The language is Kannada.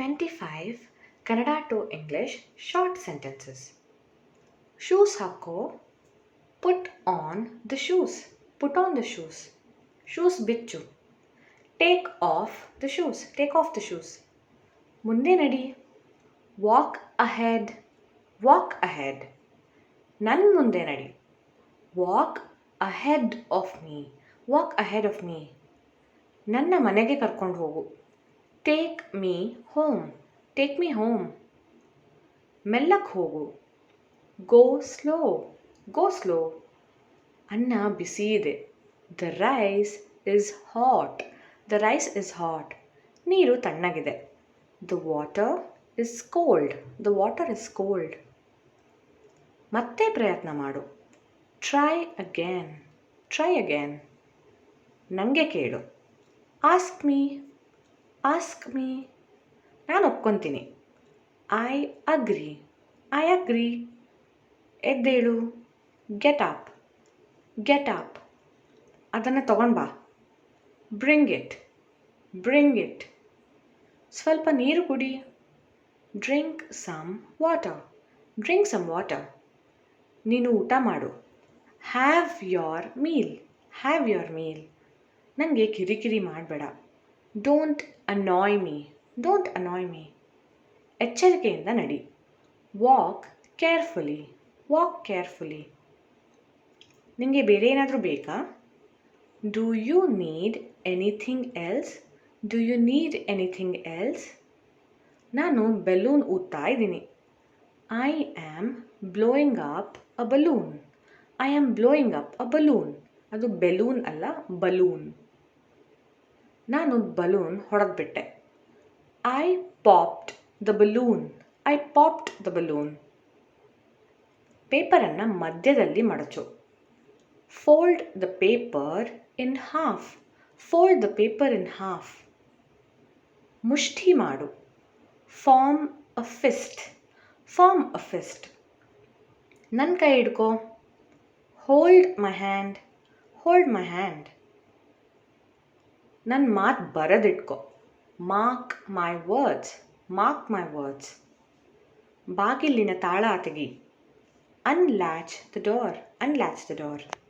25 Kannada to English short sentences. Shoes hakko. Put on the shoes. Put on the shoes. Shoes bichu. Take off the shoes. Take off the shoes. Munde nadi. Walk ahead. Walk ahead. Nan munde nadi. Walk ahead of me. Walk ahead of me. ನನ್ನ ಮನೆಗೆ ಕರ್ಕೊಂಡು ಹೋಗು. Take me home. Take me home. ಮೆಲ್ಲಕ್ಕೆ ಹೋಗು. Go slow. Go slow. ಅನ್ನ ಬಿಸಿ ಇದೆ. The rice is hot. The rice is hot. ನೀರು ತಣ್ಣಗಿದೆ. The water is cold. The water is cold. ಮತ್ತೆ ಪ್ರಯತ್ನ ಮಾಡು. Try again. Try again. ನನಗೆ ಕೇಳು. Ask me. Ask me. ನಾನು ಒಪ್ಕೊತೀನಿ. I agree. I agree. ಎದ್ದೇಳು. Get up. Get up. ಅದನ್ನು ತಗೊಂಡು ಬಾ. Bring it. Bring it. ಸ್ವಲ್ಪ ನೀರು ಕುಡಿ. Drink some water. Drink some water. ನೀನು ಊಟ ಮಾಡು. Have your meal. Have your meal. ನನಗೆ ಕಿರಿಕಿರಿ ಮಾಡಬೇಡ. Don't annoy me. Don't annoy me. ಎಚ್ಚರಿಕೆಯಿಂದ ನಡಿ. Walk carefully. Walk carefully. ನಿಮಗೆ ಬೇರೆ ಏನಾದರೂ ಬೇಕಾ? Do you need anything else? Do you need anything else? ನಾನು ಬೆಲೂನ್ ಊದ್ತಾ ಇದ್ದೀನಿ. I am blowing up a balloon. I am blowing up a balloon. ಅದು ಬೆಲೂನ್ ಅಲ್ಲ, ಬಲೂನ್. ನಾನು ಬಲೂನ್ ಹೊಡೆದ್ಬಿಟ್ಟೆ. I popped the balloon. I popped the balloon. ಪೇಪರನ್ನು ಮಧ್ಯದಲ್ಲಿ ಮಡಚು. Fold the paper in half. Fold the paper in half. ಮುಷ್ಠಿ ಮಾಡು. Form a fist. Form a fist. ನನ್ನ ಕೈ ಹಿಡ್ಕೋ. Hold my hand. Hold my hand. ನನ್ನ ಮಾತು ಬರೆದಿಟ್ಕೋ. Mark my words. Mark my words. ಬಾಗಿಲಿನ ತಾಳ ತೆಗಿ. Unlatch the door. Unlatch the door.